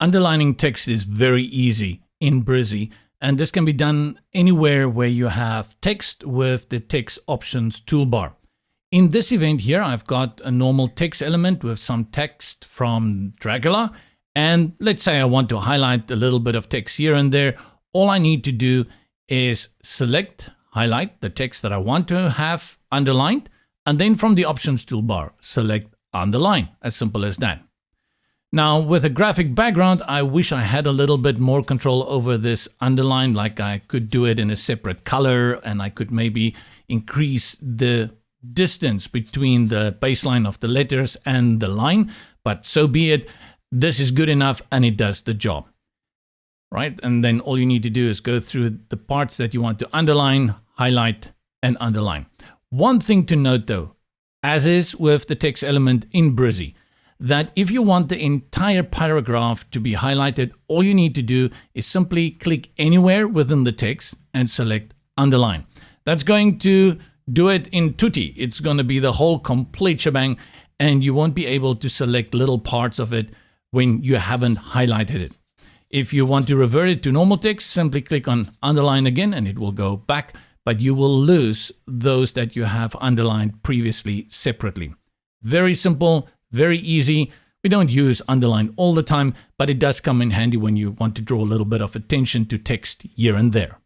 Underlining text is very easy in Brizy, and this can be done anywhere where you have text with the text options toolbar. In this event here, I've got a normal text element with some text from Dracula, and let's say I want to highlight a little bit of text here and there. All I need to do is select, highlight the text that I want to have underlined, and then from the options toolbar, select Underline, as simple as that. Now, with a graphic background, I wish I had a little bit more control over this underline, like I could do it in a separate color, and I could maybe increase the distance between the baseline of the letters and the line, but so be it. This is good enough and it does the job, right? And then all you need to do is go through the parts that you want to underline, highlight, and underline. One thing to note though, as is with the text element in Brizy, that if you want the entire paragraph to be highlighted, all you need to do is simply click anywhere within the text and select Underline. That's going to do it in tutti. It's going to be the whole complete shebang, and you won't be able to select little parts of it when you haven't highlighted it. If you want to revert it to normal text, simply click on Underline again and it will go back, but you will lose those that you have underlined previously separately. Very simple. Very easy. We don't use underline all the time, but it does come in handy when you want to draw a little bit of attention to text here and there.